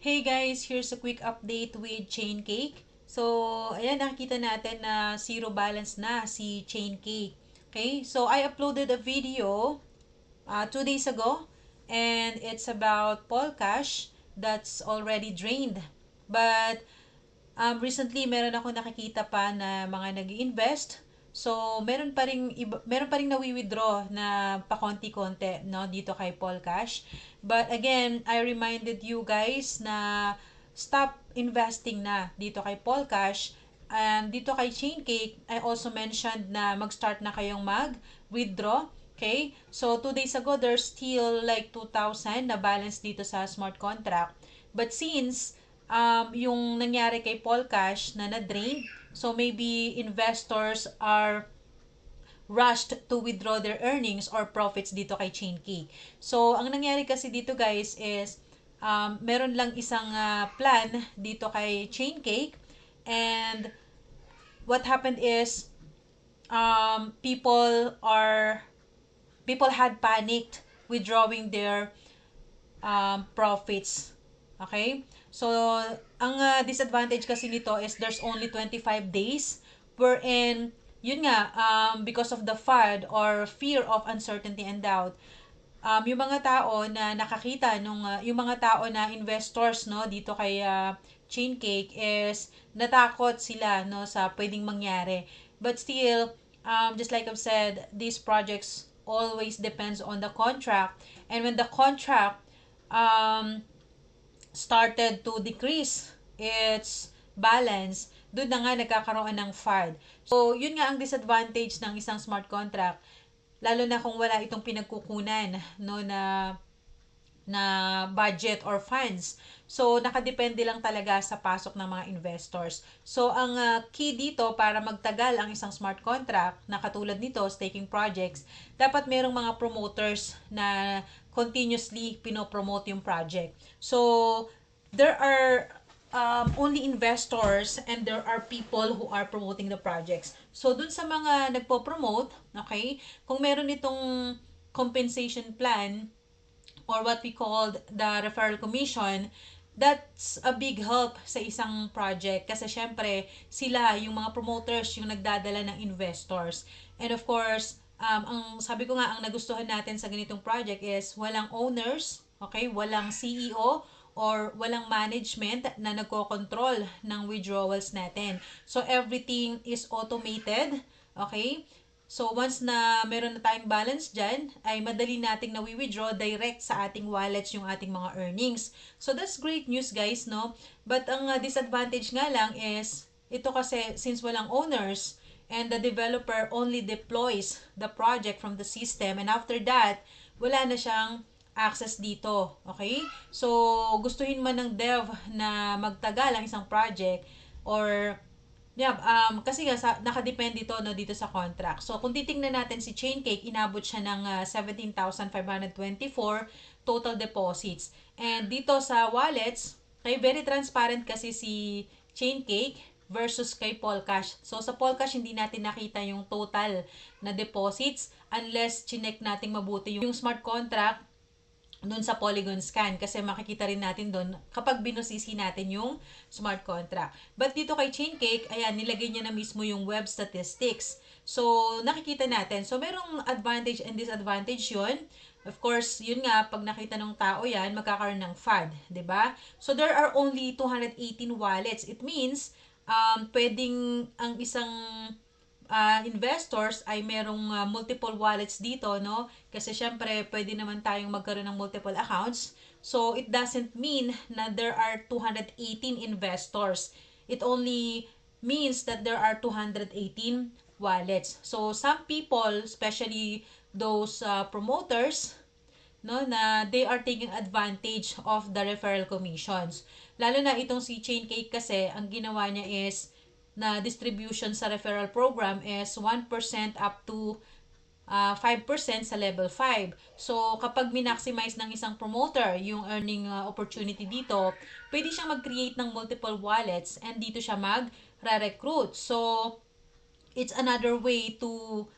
Hey guys, here's a quick update with Chain Cake. So, ayan, nakikita natin na zero balance na si Chain Cake. Okay, so I uploaded a video 2 days ago and it's about Polcash that's already drained. But recently, meron ako nakikita pa na mga nag-invest. So, meron pa ring nawi-withdraw na pakonti-konti, no, dito kay Polcash. But again, I reminded you guys na stop investing na dito kay Polcash. Dito kay Chaincake, I also mentioned na mag-start na kayong mag-withdraw. Okay? So, 2 days ago, there's still like 2,000 na balance dito sa smart contract. But since yung nangyari kay Polcash na na-drain, so maybe investors are rushed to withdraw their earnings or profits dito kay Chaincake. So, ang nangyari kasi dito guys is meron lang isang plan dito kay Chaincake and what happened is people had panicked withdrawing their profits. Okay? So, ang disadvantage kasi nito is there's only 25 days wherein, yun nga, because of the FUD or fear of uncertainty and doubt, yung mga tao na nakakita yung mga tao na investors no dito kay Chaincake is natakot sila no sa pwedeng mangyari. But still, just like I've said, these projects always depends on the contract, and when the contract um, started to decrease its balance, doon na nga nagkakaroon ng FUD. So, yun nga ang disadvantage ng isang smart contract, lalo na kung wala itong pinagkukunan no na budget or funds. So, nakadepende lang talaga sa pasok ng mga investors. So, ang key dito para magtagal ang isang smart contract na katulad nito, staking projects, dapat merong mga promoters na continuously pinopromote yung project. So, there are only investors and there are people who are promoting the projects. So, dun sa mga nagpo-promote, okay, kung meron itong compensation plan, or what we called the referral commission, that's a big help sa isang project kasi syempre sila yung mga promoters yung nagdadala ng investors. And of course, ang sabi ko nga, ang nagustuhan natin sa ganitong project is walang owners, okay, walang CEO or walang management na nagko-control ng withdrawals natin. So everything is automated, okay? So, once na meron na tayong balance dyan, ay madali nating na-withdraw direct sa ating wallets yung ating mga earnings. So, that's great news guys, no? But ang disadvantage nga lang is, ito kasi since walang owners, and the developer only deploys the project from the system, and after that, wala na siyang access dito. Okay? So, gustuhin man ng dev na magtagal ang isang project, or yeah, kasi nga nakadepende ito no dito sa contract. So kung titingnan natin si Chaincake, inabot siya ng 17,524 total deposits. And dito sa wallets, kay very transparent kasi si Chaincake versus kay Polcash. So sa Polcash hindi natin nakita yung total na deposits unless chinek nating mabuti yung smart contract doon sa Polygon scan kasi makikita rin natin doon kapag binusisi natin yung smart contract. But dito kay Chaincake, ayan, nilagay niya na mismo yung web statistics. So, nakikita natin. So, merong advantage and disadvantage yun. Of course, yun nga, pag nakita ng tao yan, magkakaroon ng FUD, ba? Diba? So, there are only 218 wallets. It means, pwedeng ang isang investors ay merong multiple wallets dito, no? Kasi syempre, pwede naman tayong magkaroon ng multiple accounts. So, it doesn't mean na there are 218 investors. It only means that there are 218 wallets. So, some people, especially those promoters, no, na they are taking advantage of the referral commissions. Lalo na itong si Chaincake kasi, ang ginawa niya is, na distribution sa referral program is 1% up to 5% sa level 5. So, kapag minaximize ng isang promoter yung earning opportunity dito, pwede siyang mag-create ng multiple wallets and dito siya mag-recruit. So, it's another way to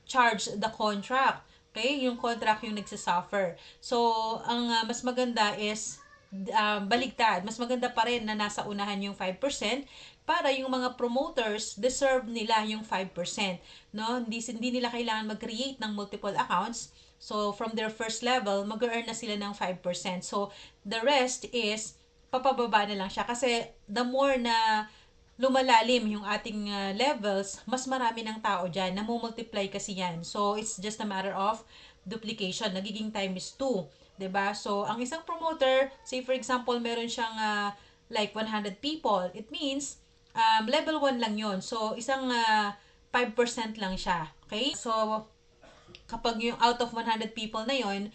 charge the contract Okay? Yung contract yung nagsasuffer. So, ang mas maganda is baligtad. Mas maganda pa rin na nasa unahan yung 5% para yung mga promoters deserve nila yung 5%, no? Hindi nila kailangan mag-create ng multiple accounts. So, from their first level, mag-earn na sila ng 5%. So, the rest is papababa na lang siya. Kasi the more na lumalalim yung ating levels, mas marami ng tao dyan. Namumultiply kasi yan. So, it's just a matter of duplication. Nagiging times 2. 'Di ba? So, ang isang promoter, say for example, meron siyang like 100 people. It means, level 1 lang yon. So, isang 5% lang siya. Okay? So, kapag yung out of 100 people na yon,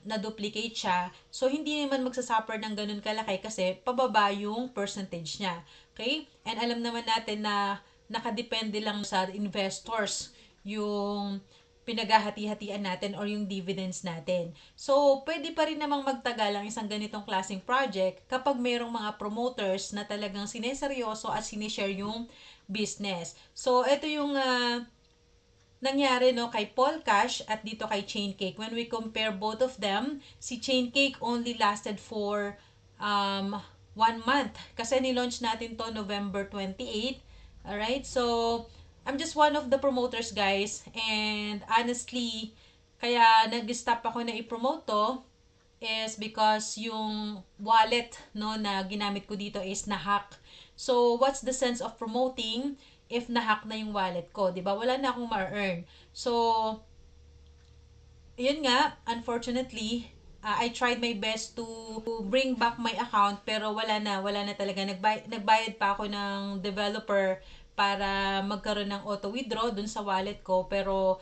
na-duplicate siya, so hindi naman magsasuffer ng ganun kalaki kasi pababa yung percentage niya. Okay? And alam naman natin na nakadepende lang sa investors yung pinaghahati-hatian natin or yung dividends natin. So, pwede pa rin namang magtagal ang isang ganitong klaseng project kapag mayroong mga promoters na talagang sineseryoso at sinishare yung business. So, ito yung nangyari no kay Paul Cash at dito kay Chaincake. When we compare both of them, si Chaincake only lasted for 1 month kasi ni-launch natin to November 28. Alright, so I'm just one of the promoters, guys, and honestly kaya nag-stop ako na i-promote to is because yung wallet no na ginamit ko dito is na-hack. So, what's the sense of promoting if na-hack na yung wallet ko, 'di ba? Wala na akong ma-earn. So, yun nga, unfortunately, I tried my best to bring back my account pero wala na talaga. Nagbayad pa ako ng developer para magkaroon ng auto withdraw dun sa wallet ko pero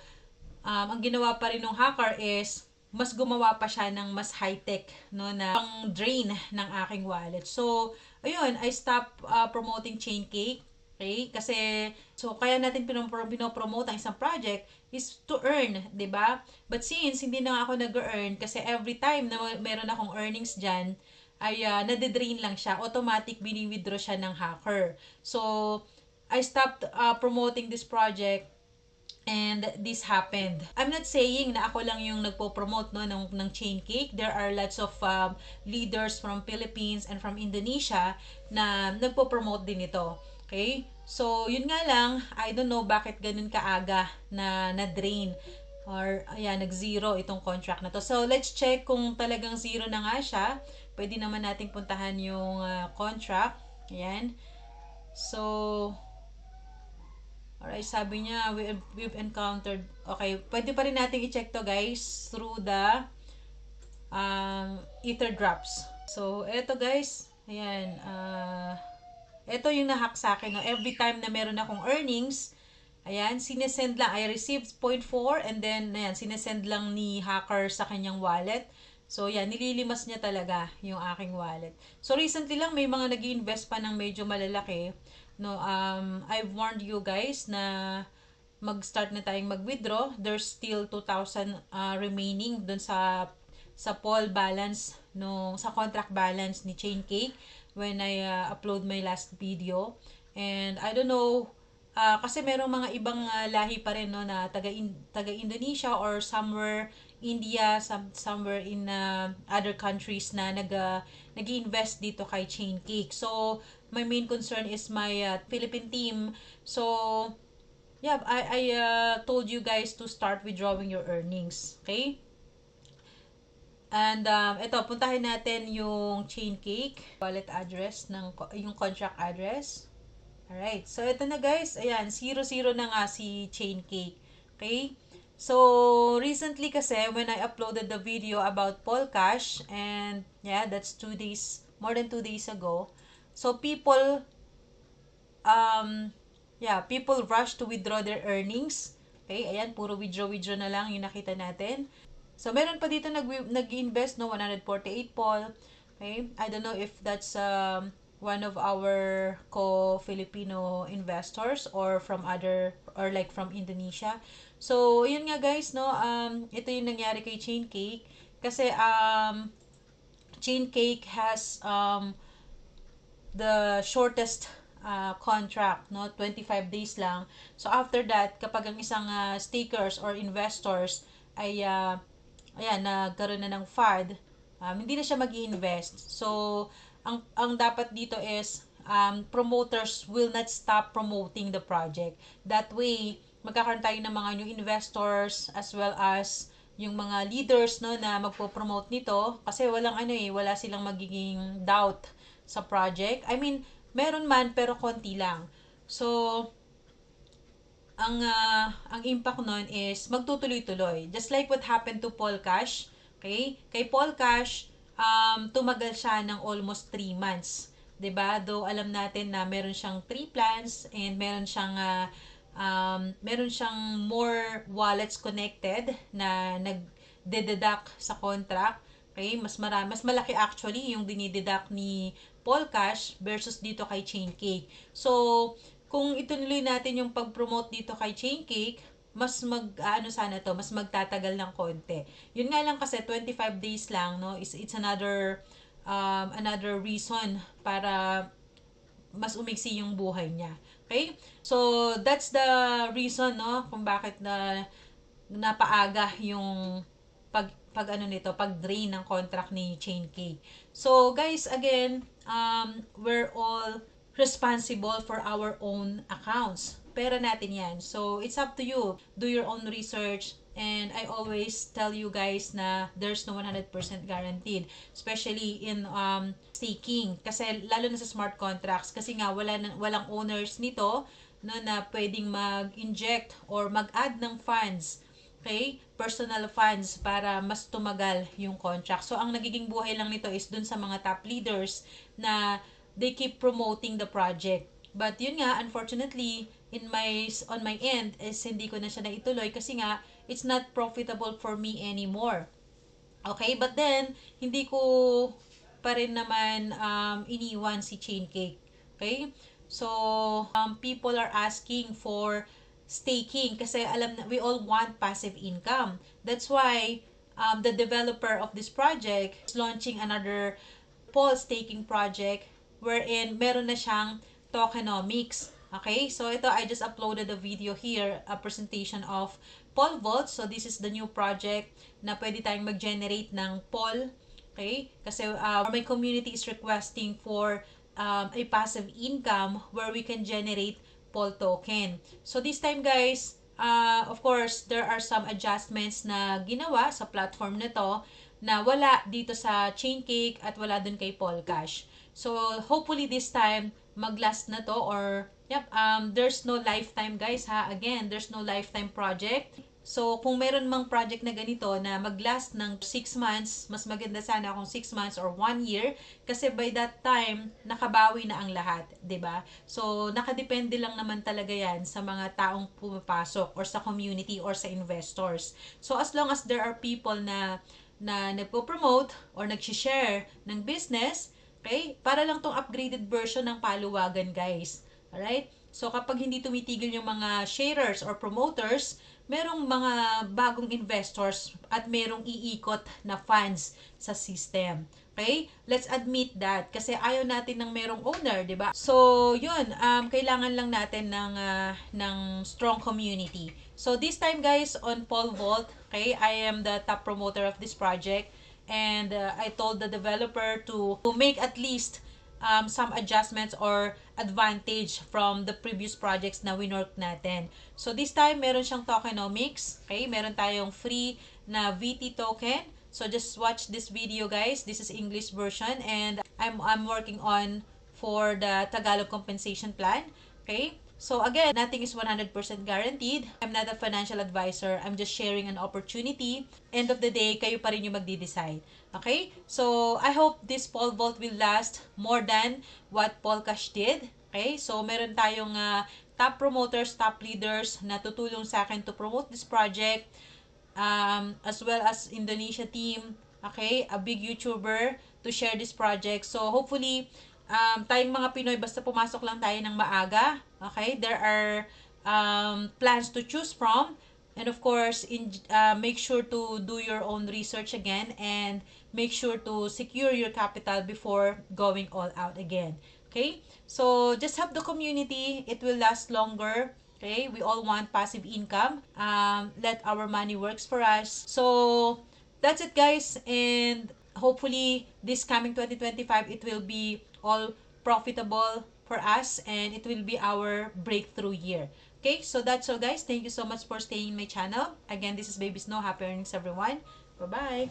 ang ginawa pa rin ng hacker is mas gumawa pa siya ng mas high-tech no na pang drain ng aking wallet. So, ayun, I stopped promoting Chaincake. Okay? Kasi so kaya natin pinopromote ang isang project is to earn, 'di ba? But since hindi na ako nag-earn kasi every time na meron akong earnings diyan ay nade-drain lang siya, automatic bini-withdraw siya ng hacker. So, I stopped promoting this project and this happened. I'm not saying na ako lang yung nagpo-promote no ng Chaincake. There are lots of leaders from Philippines and from Indonesia na nagpo-promote din ito. Okay? So, yun nga lang, I don't know bakit ganun kaaga na na-drain or ayan, nag-zero itong contract na to. So, let's check kung talagang zero na nga siya. Pwede naman nating puntahan yung contract. Ayan. So, alright, sabi niya, we've encountered, okay, pwede pa rin natin i-check to guys through the Ether drops. So, eto guys, ayan, eto yung nahack sa akin. No? Every time na meron akong earnings, ayan, sinesend lang, I received 0.4 and then, ayan, sinesend lang ni hacker sa kanyang wallet. So, yan, nililimas niya talaga yung aking wallet. So, recently lang, may mga nag-invest pa ng medyo malalaki. No, I've warned you guys na mag-start na tayong mag-withdraw. There's still 2,000 remaining dun sa pool balance no sa contract balance ni Chaincake when I upload my last video. And I don't know kasi merong mga ibang lahi pa rin no na taga Indonesia or somewhere India, somewhere in other countries na nag-invest dito kay Chaincake. So, my main concern is my Philippine team. So, yeah, I told you guys to start withdrawing your earnings. Okay? And ito, puntahin natin yung Chaincake wallet address, yung contract address. Alright, so ito na guys. Ayan, 0-0 na nga si Chaincake. Okay? So, recently kasi, when I uploaded the video about Paul Cash, and yeah, that's 2 days, more than 2 days ago. So, people rush to withdraw their earnings. Okay, ayan, puro withdraw na lang yung nakita natin. So, meron pa dito nag-invest, no, 148 Paul. Okay, I don't know if that's one of our co-Filipino investors or from other, or like from Indonesia. So, yun nga guys, no, ito yung nangyari kay Chaincake. Kasi, Chaincake has the shortest contract, no, 25 days lang. So, after that, kapag ang isang stakers or investors ay ayan, nagkaroon na ng FUD, hindi na siya mag-invest. So, ang dapat dito is promoters will not stop promoting the project. That way, magkakaroon tayo ng mga new investors as well as yung mga leaders no na magpo-promote nito kasi wala silang magiging doubt sa project. I mean, meron man pero konti lang. So, ang impact nun is magtutuloy-tuloy. Just like what happened to Paul Cash. Okay? Kay Paul Cash, tumagal siya ng almost 3 months. 'Di ba? Though alam natin na meron siyang 3 plans and meron siyang more wallets connected na nagdededuct sa contract. Okay? Mas malaki actually yung dinideduct ni Paul Cash versus dito kay Chaincake. So, kung ituloy natin yung pag-promote dito kay Chaincake, mas mas magtatagal ng konti. Yun nga lang kasi 25 days lang, no? It's another reason para mas umiksi yung buhay niya. Okay? So, that's the reason, no, kung bakit napaaga yung pag-drain ng contract ni Chaincake. So, guys, again, we're all responsible for our own accounts. Pera natin yan. So, it's up to you. Do your own research. And I always tell you guys na there's no 100% guaranteed. Especially in staking. Kasi lalo na sa smart contracts. Kasi nga walang owners nito no, na pwedeng mag-inject or mag-add ng funds. Okay? Personal funds para mas tumagal yung contract. So, ang nagiging buhay lang nito is dun sa mga top leaders na they keep promoting the project. But yun nga, unfortunately, on my end, is hindi ko na siya naituloy kasi nga, it's not profitable for me anymore. Okay? But then, hindi ko pa rin naman iniwan si Chaincake. Okay? So, people are asking for staking kasi alam na we all want passive income. That's why the developer of this project is launching another Paul staking project wherein meron na siyang tokenomics. Okay? So, ito, I just uploaded a video here, a presentation of Paul Vault. So, this is the new project na pwede tayong mag-generate ng Paul. Okay? Kasi my community is requesting for a passive income where we can generate Paul token. So, this time, guys, of course, there are some adjustments na ginawa sa platform na to na wala dito sa Chaincake at wala dun kay Paul Cash. So, hopefully this time, mag-last na to or, there's no lifetime guys ha. Again, there's no lifetime project. So, kung meron mang project na ganito na mag-last ng 6 months, mas maganda sana kung 6 months or 1 year kasi by that time, nakabawi na ang lahat, 'di ba? So, nakadepende lang naman talaga 'yan sa mga taong pumapasok or sa community or sa investors. So, as long as there are people na nagpo-promote or nag-share ng business, okay? Para lang tong upgraded version ng paluwagan, guys. Alright? So, kapag hindi tumitigil yung mga sharers or promoters, merong mga bagong investors at merong iikot na funds sa system. Okay? Let's admit that kasi ayaw natin ng merong owner, 'di ba? So, 'yun, kailangan lang natin ng strong community. So, this time guys on Paul Vault, okay, I am the top promoter of this project and I told the developer to make at least some adjustments or advantage from the previous projects na winork natin. So, this time, meron siyang tokenomics. Okay? Meron tayong free na VT token. So, just watch this video, guys. This is English version and I'm working on for the Tagalog compensation plan. Okay? So, again, nothing is 100% guaranteed. I'm not a financial advisor. I'm just sharing an opportunity. End of the day, kayo pa rin yung magde-decide. Okay? So, I hope this Paul Vault will last more than what Paul Cash did. Okay? So, meron tayong top promoters, top leaders na tutulong sa akin to promote this project. As well as Indonesia team. Okay? A big YouTuber to share this project. So, hopefully, tayong mga Pinoy, basta pumasok lang tayo ng maaga. Okay? There are plans to choose from. And of course, make sure to do your own research again and make sure to secure your capital before going all out again. Okay? So, just have the community. It will last longer. Okay, we all want passive income. Let our money works for us. So that's it, guys. And hopefully this coming 2025, it will be all profitable for us, and it will be our breakthrough year. Okay, so that's all, guys. Thank you so much for staying in my channel. Again, this is Baby Snow. Happy earnings, everyone. Bye bye.